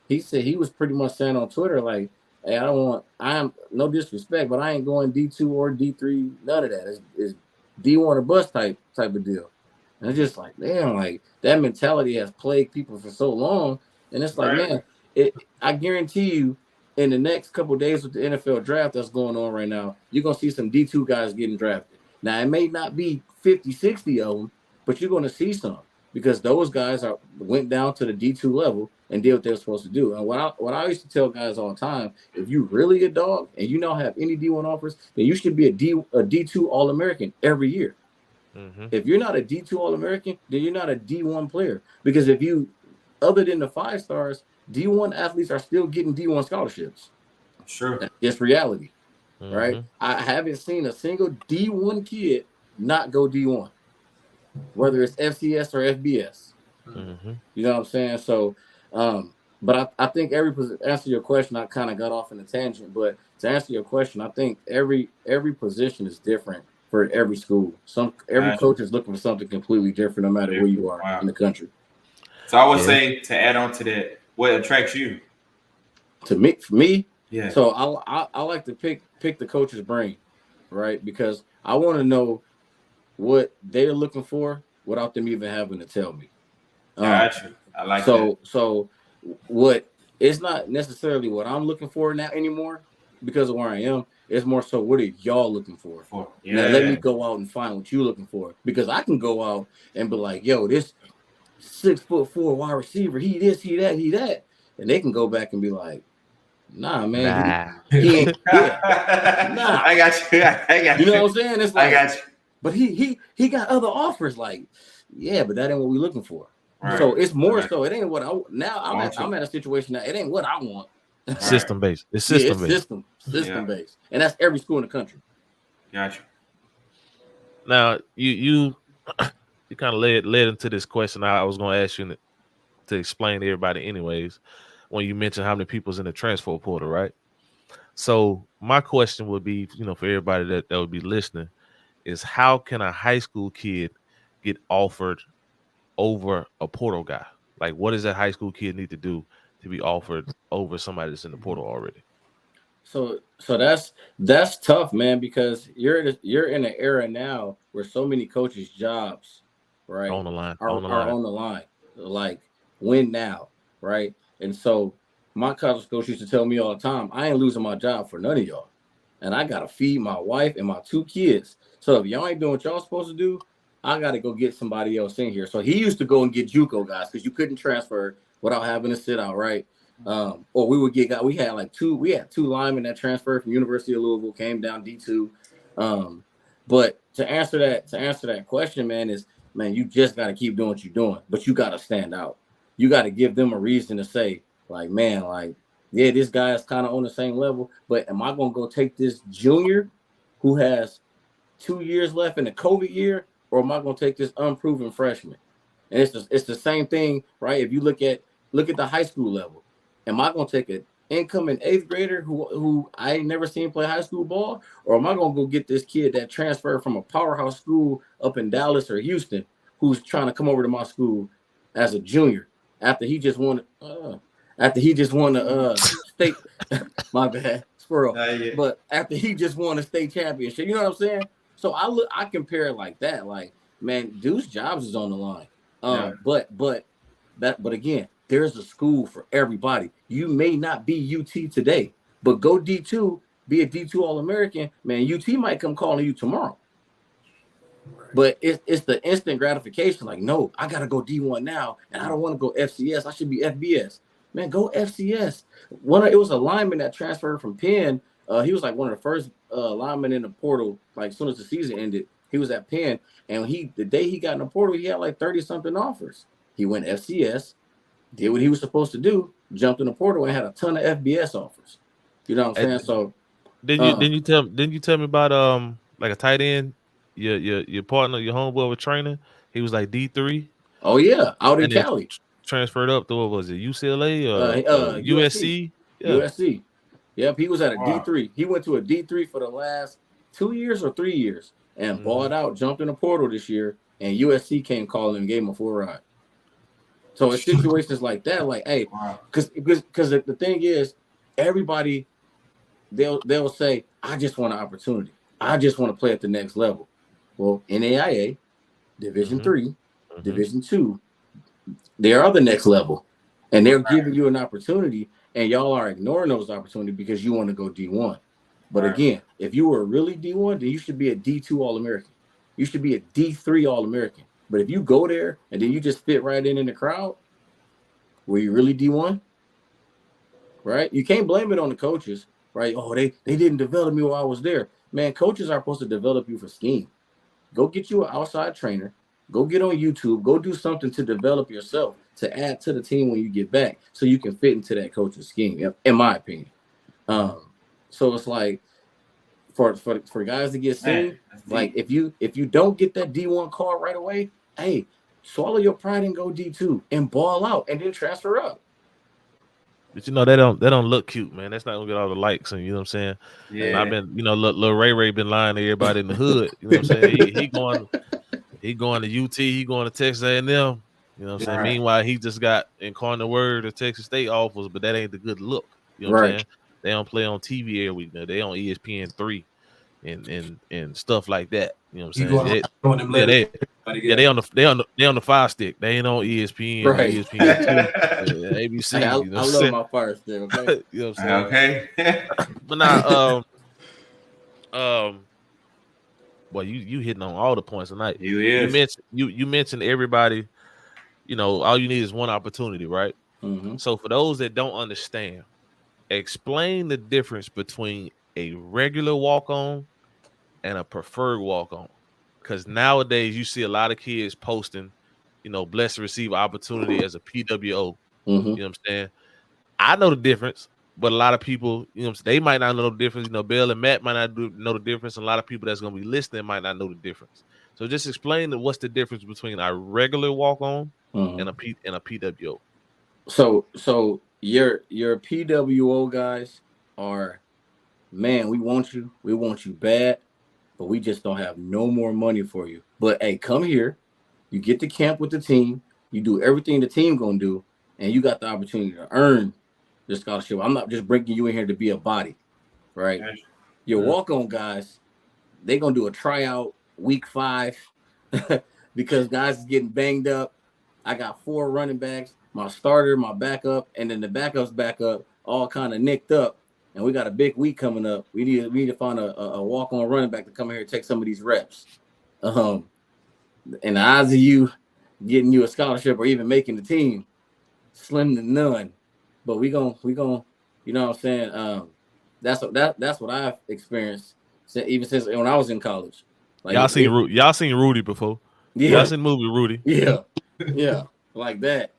He said he was pretty much saying on Twitter like, "Hey, I'm no disrespect, but I ain't going D2 or D3. None of that. It's D1 or bust type of deal." And it's just like, damn, like that mentality has plagued people for so long. And it's like, man, I guarantee you in the next couple of days with the NFL draft that's going on right now, you're going to see some D2 guys getting drafted. Now, it may not be 50, 60 of them, but you're going to see some because those guys went down to the D2 level and did what they were supposed to do. And what I used to tell guys all the time, if you really a dog and you don't have any D1 offers, then you should be a D2 All-American every year. Mm-hmm. If you're not a D2 All-American, then you're not a D1 player. Because if you, other than the 5 stars, D1 athletes are still getting D1 scholarships. Sure. That's just reality, right? I haven't seen a single D1 kid not go D1, whether it's FCS or FBS. You know what I'm saying? So, but I think answer your question, I kind of got off in a tangent, but to answer your question, I think every position is different for every school. Every coach is looking for something completely different, no matter where you are in the country. So I would say, to add on to that, what attracts you? For me, yeah. So I like to pick the coach's brain, right? Because I want to know what they're looking for without them even having to tell me. Gotcha. I like that. So what it's not necessarily what I'm looking for now anymore because of where I am. It's more so what are y'all looking for? Yeah. Now let me go out and find what you're looking for because I can go out and be like, yo, this 6'4" wide receiver, he this, he that, he that, and they can go back and be like, nah, man, he ain't. Nah, I got you. You know what I'm saying? It's like, I got you. But he got other offers. Like, yeah, but that ain't what we're looking for. Right. So it's more so. It ain't what I'm at a situation now. It ain't what I want. System based. It's system based. System based, and that's every school in the country. Gotcha. Now you kind of led into this question I was going to ask you to explain to everybody anyways when you mentioned how many people's in the transfer portal, right? So my question would be, for everybody that would be listening, is how can a high school kid get offered over a portal guy? Like, what does that high school kid need to do to be offered over somebody that's in the portal already? So that's tough, man, because you're in an era now where so many coaches' jobs, right, on the line, are on the line. Like, win now, right? And so my college coach used to tell me all the time, I ain't losing my job for none of y'all. And I got to feed my wife and my 2 kids. So if y'all ain't doing what y'all supposed to do, I got to go get somebody else in here. So he used to go and get JUCO guys because you couldn't transfer without having to sit out, right? Or we would get guys. We had 2 linemen that transferred from University of Louisville, came down D2. But to answer that question, man, you just got to keep doing what you're doing, but you got to stand out. You got to give them a reason to say, like, man, like, yeah, this guy is kind of on the same level, but am I going to go take this junior who has 2 years left in the COVID year, or am I going to take this unproven freshman? And it's the same thing, right? If you look at the high school level, am I going to take an incoming 8th grader who I ain't never seen play high school ball, or am I going to go get this kid that transferred from a powerhouse school up in Dallas or Houston who's trying to come over to my school as a junior after he just won the state? My bad, squirrel. But after he just won a state championship, you know what I'm saying? So I compare it like that. Like, man, dude's jobs is on the line. But again, there's a school for everybody. You may not be UT today, but go D2, be a D2 All-American. Man, UT might come calling you tomorrow. But it's the instant gratification. Like, no, I gotta go D1 now, and I don't want to go FCS. I should be FBS. Man, go FCS. It was a lineman that transferred from Penn. He was like one of the first linemen in the portal. Like, as soon as the season ended, he was at Penn, and the day he got in the portal, he had like 30-something offers. He went FCS, did what he was supposed to do, jumped in the portal, and had a ton of FBS offers. You know what I'm saying? So didn't you tell me about like a tight end? Your partner, your homeboy was training. He was like D3. Oh yeah, out in and then Cali. Transferred up to, what was it, UCLA or USC? Yeah. USC. Yep, he was at a D3. He went to a D3 for the last 2 years or 3 years and balled out, jumped in the portal this year, and USC came calling and gave him a full ride. So it's situations like that, like, hey, because the thing is, everybody, they'll say, I just want an opportunity. I just want to play at the next level. Well, NAIA, Division 3, Division 2, they are the next level. And they're giving you an opportunity, and y'all are ignoring those opportunities because you want to go D1. But again, if you were really D1, then you should be a D2 All-American. You should be a D3 All-American. But if you go there and then you just fit right in the crowd, were you really D1? Right? You can't blame it on the coaches, right? Oh, they didn't develop me while I was there. Man, coaches are supposed to develop you for scheme. Go get you an outside trainer. Go get on YouTube. Go do something to develop yourself, to add to the team when you get back, so you can fit into that coach's scheme, in my opinion. So it's like for guys to get seen, like if you don't get that D1 call right away, hey, swallow your pride and go D2 and ball out and then transfer up. But they don't look cute, man. That's not gonna get all the likes, and you know what I'm saying. Yeah. And I've been, Lil Ray been lying to everybody in the hood. You know what I'm saying. He going to UT. He going to Texas A&M. You know what I'm saying. Meanwhile, he just got incarnate word of Texas State offers, but that ain't the good look. You know what I'm saying. They don't play on TV every week. Now. They on ESPN3 and stuff like that. You know what I'm saying. They on the Fire Stick. They ain't on ESPN, ESPN2, ABC. Hey, you know I love my Fire Stick. Okay, you know what I'm saying. Okay, but now, boy, you hitting on all the points tonight. You mentioned everybody. All you need is one opportunity, right? So for those that don't understand, explain the difference between a regular walk-on and a preferred walk-on. Because nowadays you see a lot of kids posting, blessed to receive opportunity as a PWO. You know what I'm saying? I know the difference, but a lot of people, they might not know the difference. Bill and Matt might not know the difference. And a lot of people that's going to be listening might not know the difference. So just explain what's the difference between a regular walk-on and a PWO. So your PWO guys are, man, we want you bad, but we just don't have no more money for you. But hey, come here, you get to camp with the team, you do everything the team gonna do, and you got the opportunity to earn the scholarship. I'm not just bringing you in here to be a body, right? Your walk-on guys, they gonna do a tryout week 5 because guys is getting banged up. I got 4 running backs, my starter, my backup, and then the backup's backup, all kind of nicked up. And we got a big week coming up. We need to find a walk-on running back to come here and take some of these reps. And the odds of you getting you a scholarship or even making the team, slim to none. But we gon' you know what I'm saying? That's what I've experienced even since when I was in college. Like, y'all seen Rudy before? Yeah. Y'all seen the movie Rudy? Yeah, like that.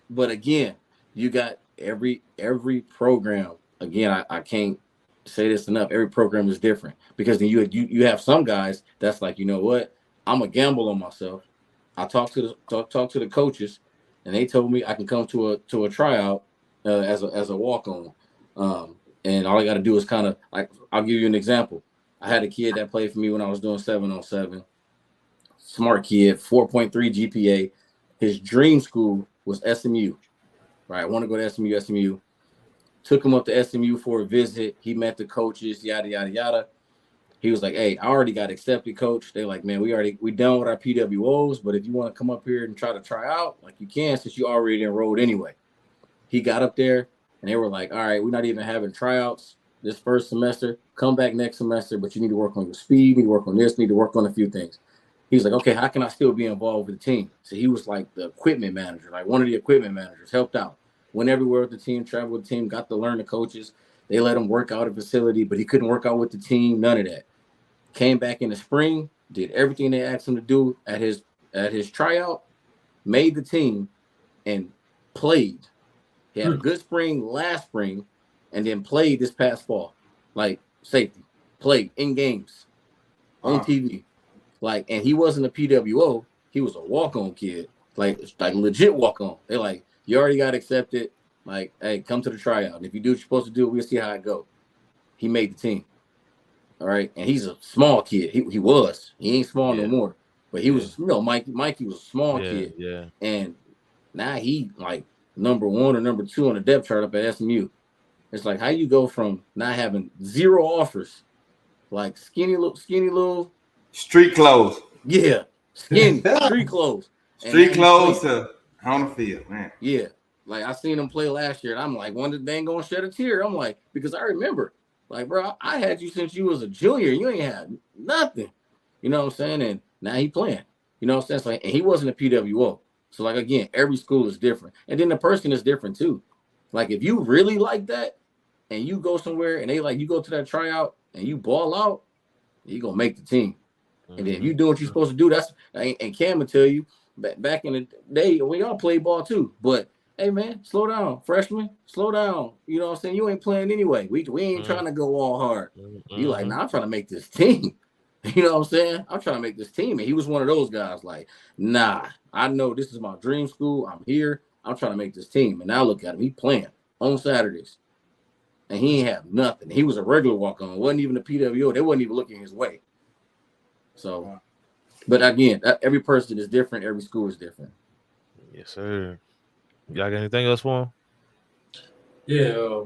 But again, you got every program. Again, I can't say this enough. Every program is different because then you have some guys that's like, you know what, I'm a gamble on myself. I talked to the coaches, and they told me I can come to a tryout as a walk on, and all I got to do is kind of like, I'll give you an example. I had a kid that played for me when I was doing 7-on-7. Smart kid, 4.3 GPA. His dream school was SMU. Right, I want to go to SMU. Took him up to SMU for a visit. He met the coaches, yada, yada, yada. He was like, "Hey, I already got accepted, coach." They like, "Man, we done with our PWOs, but if you want to come up here and try out, like you can, since you already enrolled anyway." He got up there, and they were like, "All right, we're not even having tryouts this first semester. Come back next semester, but you need to work on your speed, you need to work on this, need to work on a few things." He's like, "Okay, how can I still be involved with the team?" So he was like the equipment manager, like one of the equipment managers, helped out, went everywhere with the team, traveled with the team, got to learn the coaches. They let him work out at facility, but he couldn't work out with the team, none of that. Came back in the spring, did everything they asked him to do at his tryout, made the team, and played. He had a good spring last spring, and then played this past fall, like safety, played in games, on TV, like, and he wasn't a PWO, he was a walk-on kid, like legit walk-on. They're like, "You already got accepted, like, hey, come to the tryout, and if you do what you're supposed to do, we'll see how it go." He made the team. All right, and he's a small kid. He ain't small no more, but he was, Mikey was a small kid, and now he like number 1 or number 2 on the depth chart up at SMU. It's like, how you go from not having 0 offers, like skinny little street clothes, skinny street clothes, street clothes to on the field, man. Yeah, like I seen him play last year, and I'm like, one day they ain't gonna shed a tear. I'm like, because I remember. Like, bro, I had you since you was a junior. You ain't had nothing. You know what I'm saying? And now he playing. You know what I'm saying? So, like, and he wasn't a PWO. So, like, again, every school is different. And then the person is different, too. Like, if you really like that and you go somewhere and they like you go to that tryout and you ball out, you going to make the team. And then if you do what you're supposed to do, that's – and Cam will tell you, back in the day, we y'all played ball, too. But – hey, man, slow down, freshman. Slow down. You know what I'm saying? You ain't playing anyway. We ain't trying to go all hard. You like, nah, I'm trying to make this team. You know what I'm saying? I'm trying to make this team. And he was one of those guys like, nah, I know this is my dream school. I'm here. I'm trying to make this team. And now look at him. He playing on Saturdays. And he ain't have nothing. He was a regular walk-on. Wasn't even a PWO. They wasn't even looking his way. So, but again, every person is different. Every school is different. Yes, sir. Y'all got anything else for him? Yeah.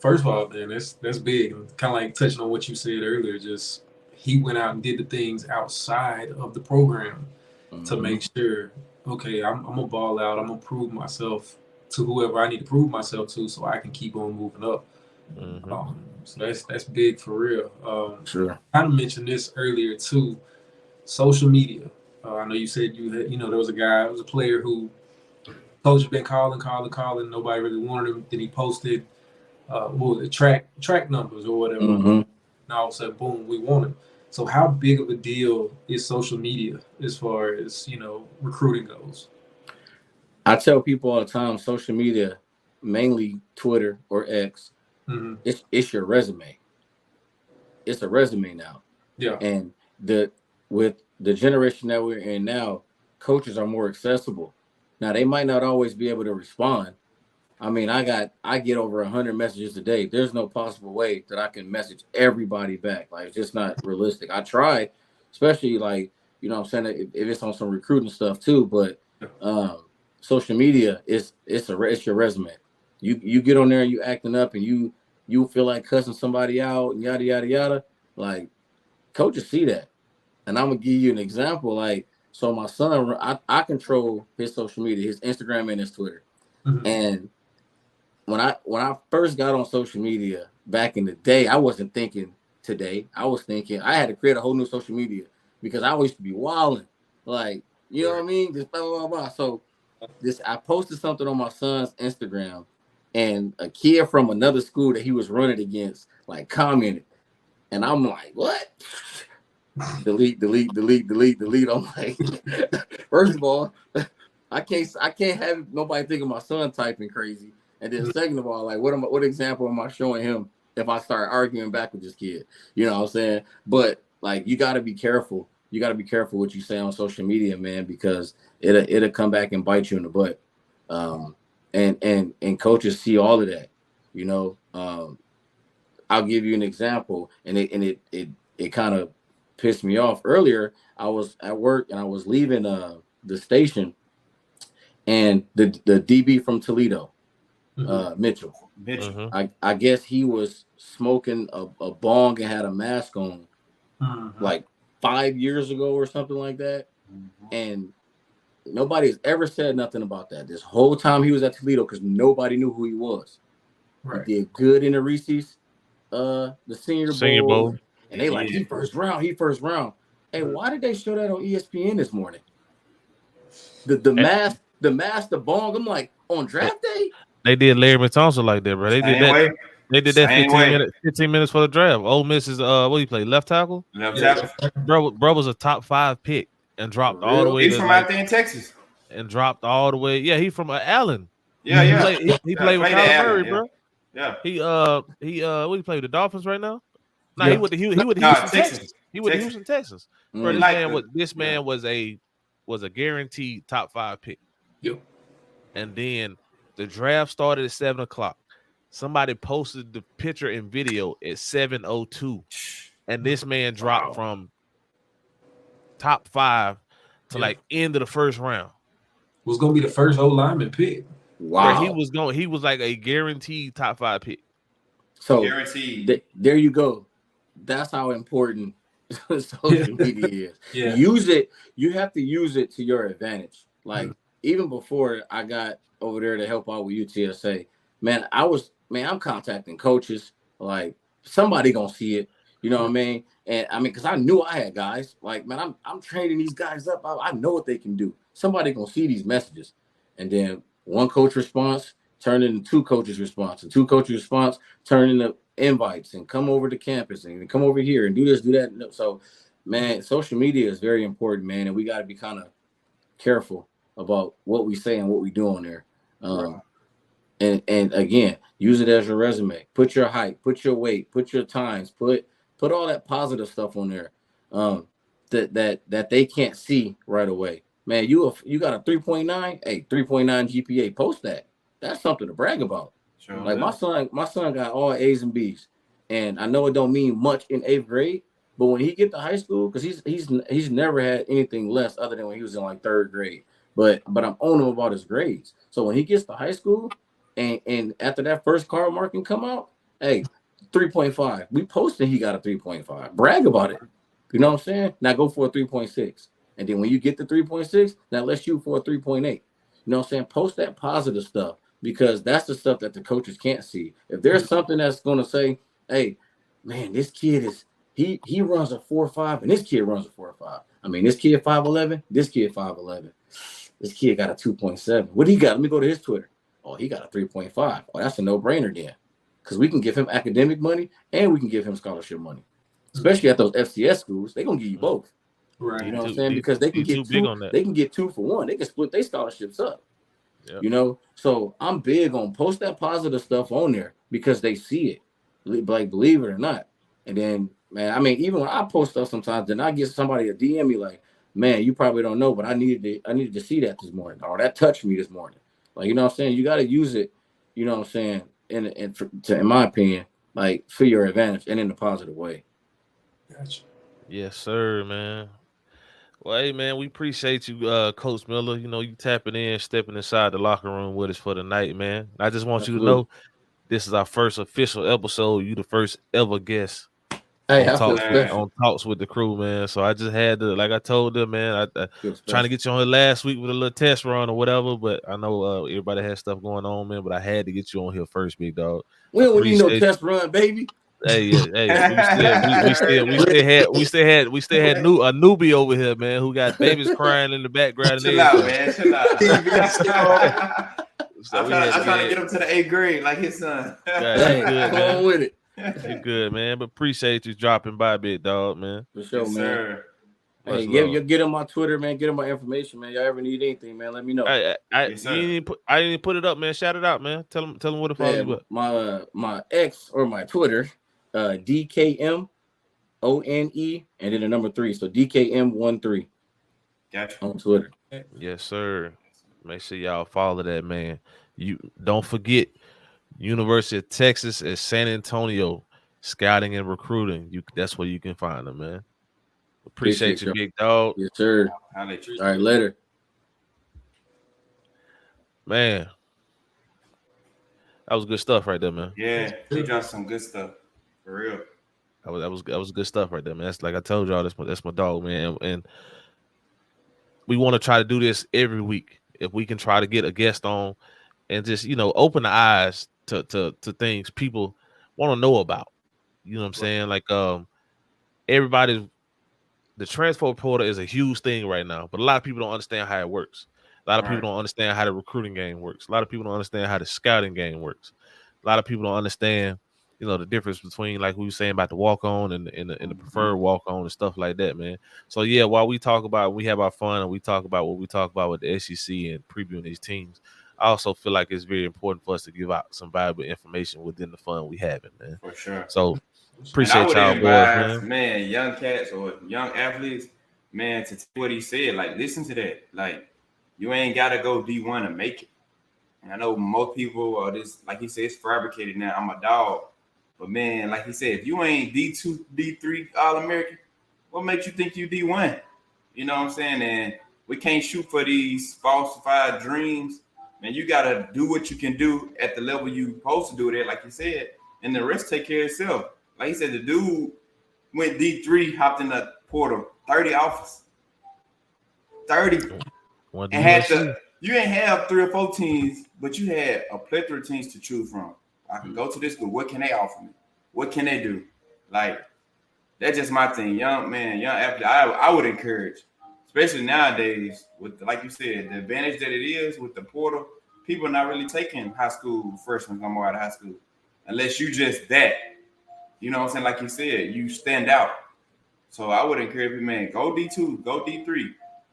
First of all, man, that's big. Kind of like touching on what you said earlier. Just he went out and did the things outside of the program to make sure, okay, I'm gonna ball out. I'm gonna prove myself to whoever I need to prove myself to, so I can keep on moving up. So that's big for real. Sure. I kind of mentioned this earlier too. Social media. I know you said there was a player who. Coach has been calling. Nobody really wanted him. Then he posted, track numbers or whatever. And all of a sudden, boom, we want him. So how big of a deal is social media as far as, recruiting goes? I tell people all the time, social media, mainly Twitter or X, it's your resume. It's a resume now. Yeah. And with the generation that we're in now, coaches are more accessible. Now, they might not always be able to respond. I mean, I get over 100 messages a day. There's no possible way that I can message everybody back. Like, it's just not realistic. I try, especially like, you know what I'm saying, if it's on some recruiting stuff too, but social media it's your resume. You get on there and you acting up and you feel like cussing somebody out and yada yada yada. Like, coaches see that. And I'm gonna give you an example, like, so my son, I control his social media, his Instagram and his Twitter. And when I first got on social media back in the day, I wasn't thinking today. I was thinking I had to create a whole new social media because I used to be wilding, like, you know what I mean? Just blah, blah, blah. So I posted something on my son's Instagram, and a kid from another school that he was running against like commented, and I'm like, what? Delete. I'm like, first of all, I can't have nobody thinking my son typing crazy. And then second of all, like, what example am I showing him if I start arguing back with this kid? You know what I'm saying? But like, you got to be careful. You got to be careful what you say on social media, man, because it'll come back and bite you in the butt. And coaches see all of that. You know, I'll give you an example, and it kind of pissed me off. Earlier, I was at work and I was leaving the station, and the DB from Toledo, Mitchell. I guess he was smoking a bong and had a mask on, like 5 years ago or something like that. And nobody has ever said nothing about that this whole time he was at Toledo because nobody knew who he was. Right. He did good in the Reese's, the Senior Bowl. And they like, he first round. Hey, why did they show that on ESPN this morning? The mask, the bong. I'm like, on draft day? They did Larry Thompson like that, bro. They did that. Way. They did that 15 minutes for the draft. Ole Miss is what do you play? Left tackle? Left tackle. Bro was a top 5 pick and dropped all the way. He's from out there in Texas. And dropped all the way. Yeah, he from Allen. Yeah. He played with Kyler Murray, bro. Yeah. He what do you play with the Dolphins right now? No, he went to Houston, Texas. He went to Houston, Texas. Bro, this man was a guaranteed top 5 pick. Yep. And then the draft started at 7:00. Somebody posted the picture and video at 7:02, and this man dropped from top 5 to like end of the first round. Was gonna be the first O lineman pick. Wow, he was like a guaranteed top 5 pick. So guaranteed. There you go. That's how important social media is. Yeah. Use it. You have to use it to your advantage. Like even before I got over there to help out with UTSA, man, I'm contacting coaches. Like somebody gonna see it. You know what I mean? And I mean, because I knew I had guys. Like, man, I'm training these guys up. I know what they can do. Somebody gonna see these messages, and then one coach response turned into 2 coaches response, and 2 coaches response turned into invites and come over to campus and come over here and do this, do that. So, man, social media is very important, man, and we got to be kind of careful about what we say and what we do on there. And again, use it as your resume. Put your height, put your weight, put your times, put all that positive stuff on there that they can't see right away. Man, you got a 3.9, hey, 3.9 GPA. Post that. That's something to brag about. Sure, like my son got all A's and B's, and I know it don't mean much in 8th grade, but when he get to high school, because he's never had anything less other than when he was in like 3rd grade. But I'm on him about his grades. So when he gets to high school, and after that first card marking come out, hey, 3.5. We posted he got a 3.5. Brag about it. You know what I'm saying? Now go for a 3.6. And then when you get to 3.6, now let's shoot for a 3.8. You know what I'm saying? Post that positive stuff, because that's the stuff that the coaches can't see. If there's something that's going to say, hey, man, this kid he runs a 4.5 and this kid runs a 4.5. I mean, this kid 5'11, this kid 5'11. This kid got a 2.7. What do he got? Let me go to his Twitter. Oh, he got a 3.5. Oh, that's a no-brainer then. Because we can give him academic money and we can give him scholarship money. Especially at those FCS schools, they're going to give you both. Right. You know what I'm saying? Because they can get they can get 2 for 1. They can split their scholarships up. Yep. You know? So I'm big on post that positive stuff on there because they see it. Like, believe it or not. And then, man, I mean, even when I post stuff sometimes, then I get somebody to DM me like, man, you probably don't know, but I needed to see that this morning, or that touched me this morning. Like, you know what I'm saying? You got to use it, you know what I'm saying, in my opinion, like for your advantage and in a positive way. Gotcha. Yes, sir, man. Well, hey, man, we appreciate you, Coach Miller. You know, you tapping in, stepping inside the locker room with us for the night, man. I just want you to know this is our first official episode. You the first ever guest on Talks with the Crew, man. So I just had to, like I told them, man, I trying to get you on here last week with a little test run or whatever, but I know everybody has stuff going on, man, but I had to get you on here first, big dog. We don't need no test run, baby. Hey, we still had a newbie over here, man, who got babies crying in the background. Chill out, man. Chill out. I'm trying to get him to the 8th grade like his son. Come on with it. You're good, man. But appreciate you dropping by, big dog, man. For sure, man. Sir. Hey, get him my Twitter, man. Get him my information, man. Y'all ever need anything, man? Let me know. I didn't put it up, man. Shout it out, man. Tell them what to follow you up. My X or my Twitter, DKMONE, and then the number 3. So DKM13. Gotcha. On Twitter. Yes, sir. Make sure y'all follow that, man. You don't forget University of Texas at San Antonio, scouting and recruiting. That's where you can find them, man. Appreciate you, big dog. Yes, sir. All right, later. Man, that was good stuff right there, man. Yeah, he dropped some good stuff. For real. That was good stuff right there, man. That's like I told y'all, that's my dog, man. And we want to try to do this every week. If we can try to get a guest on and just open the eyes to things people want to know about. You know what I'm saying? Like everybody's the transfer portal is a huge thing right now, but a lot of people don't understand how it works. A lot of people Right. don't understand how the recruiting game works. A lot of people don't understand how the scouting game works. A lot of people don't understand, the difference between like we were saying about the walk on and the preferred walk on and stuff like that, man. So yeah, while we have our fun and we talk about what we talk about with the SEC and previewing these teams, I also feel like it's very important for us to give out some valuable information within the fun we having, man. For sure. So And I appreciate would y'all boys, advise, man. man, young cats or young athletes, man, to take what he said. Like, listen to that. Like, you ain't gotta go D1 to make it. And I know most people are this, like he said, it's fabricated now. I'm a dog. But man, like he said, if you ain't D2, D3 All American, what makes you think you D1? You know what I'm saying? And we can't shoot for these falsified dreams. Man, you gotta do what you can do at the level you supposed to do it at, like you said, and the rest take care of itself. Like he said, the dude went D3, hopped in the portal, 30 offers. 30. One to And had USC. you ain't have 3 or 4 teams, but you had a plethora of teams to choose from. I can go to this school. What can they offer me? What can they do? Like, that's just my thing. Young athlete, I would encourage, especially nowadays, with like you said, the advantage that it is with the portal, people are not really taking high school freshmen come out of high school. Unless you just that. You know what I'm saying? Like you said, you stand out. So I would encourage you, man, go D2, go D3,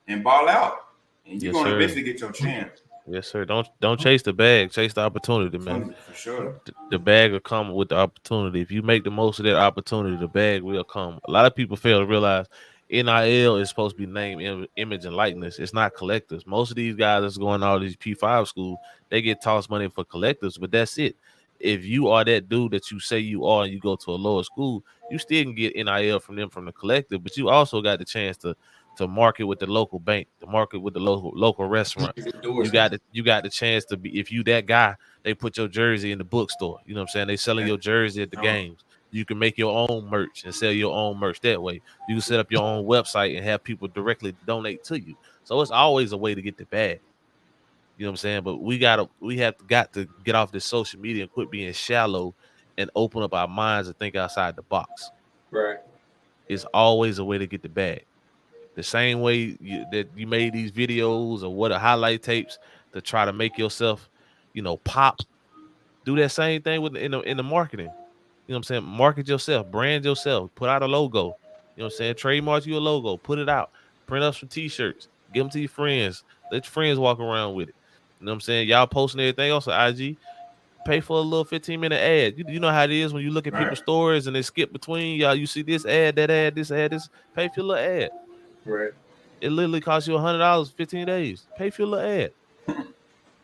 and ball out. And you're Yes, gonna sir. eventually get your chance. Yes, sir. Don't chase the bag, chase the opportunity, man. For sure. The bag will come with the opportunity. If you make the most of that opportunity, the bag will come. A lot of people fail to realize NIL is supposed to be name, image, and likeness. It's not collectors. Most of these guys that's going to all these P5 schools, they get tossed money for collectors, but that's it. If you are that dude that you say you are and you go to a lower school, you still can get NIL from them from the collective, but you also got the chance to market with the local bank, to market with the local restaurant. You got the chance to be, if you that guy, they put your jersey in the bookstore. You know what I'm saying? They selling your jersey at the games. You can make your own merch and sell your own merch that way. You can set up your own website and have people directly donate to you. So it's always a way to get the bag. You know what I'm saying? But we have got to get off this social media and quit being shallow and open up our minds and think outside the box. Right. It's always a way to get the bag. The same way that you made these videos or what highlight tapes to try to make yourself, pop. Do that same thing with in the marketing. You know what I'm saying? Market yourself, brand yourself, put out a logo. You know what I'm saying? Trademark you a logo, put it out, print up some t-shirts, give them to your friends. Let your friends walk around with it. You know what I'm saying? Y'all posting everything else on IG. Pay for a little 15-minute ad. You know how it is when you look at Right. people's stories and they skip between y'all. You see this ad, that ad, this ad, this. Pay for your little ad. Right. It literally costs you $100, 15 days. Pay for your little ad.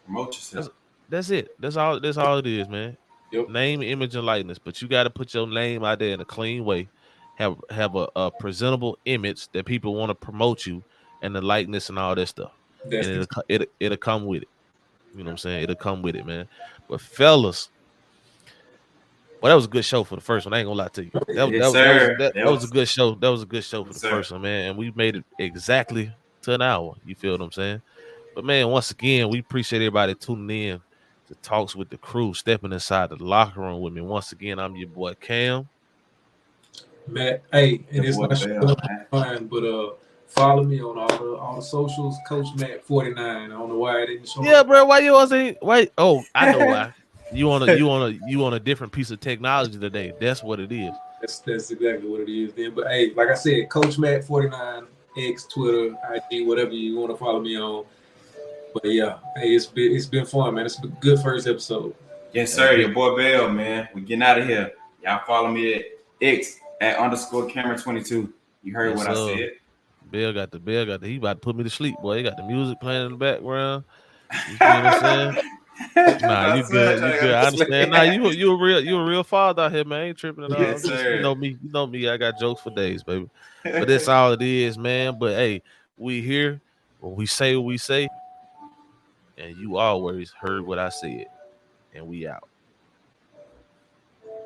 Promote yourself. That's it. That's all it is, man. Yep. Name, image, and likeness. But you got to put your name out there in a clean way. Have a presentable image that people want to promote you, and the likeness and all that stuff. That's And the it'll come with it. You know what I'm saying? It'll come with it, man. But fellas, well, that was a good show for the first one. I ain't gonna lie to you. That Yes, that was sir. that, That that was a was good show. That was a good show for yes, the sir. first one, man. And we made it exactly to an hour. You feel what I'm saying? But man, once again, we appreciate everybody tuning in to Talks with the Crew, stepping inside the locker room with me. Once again, I'm your boy Cam. Matt. Hey, and Your it's boy not Bell, showing man. fine, but follow me on all the socials, Coach Matt 49. I don't know why it didn't show Yeah, up. bro. Why you want to say? Wait. Oh, I know why. You on a different piece of technology today. That's what it is. That's exactly what it is then. But hey, like I said, Coach Matt 49, X, Twitter, IG, whatever you want to follow me on. But yeah, hey, it's been fun, man. It's been a good first episode. Yes, Hey, sir. Your boy Bell, man. We getting out of here. Y'all follow me at X at underscore camera 22. You heard yes, what I sir. said. Bill got the. He about to put me to sleep, boy. He got the music playing in the background. You feel what I'm saying? Nah, My you son good. You trying to good. go I to sleep. understand. Nah, you a real father out here, man. I ain't tripping at all. Yes, I'm just you sir. know me. You know me. I got jokes for days, baby. But that's all it is, man. But hey, we here when we say what we say, and you always heard what I said, and we out.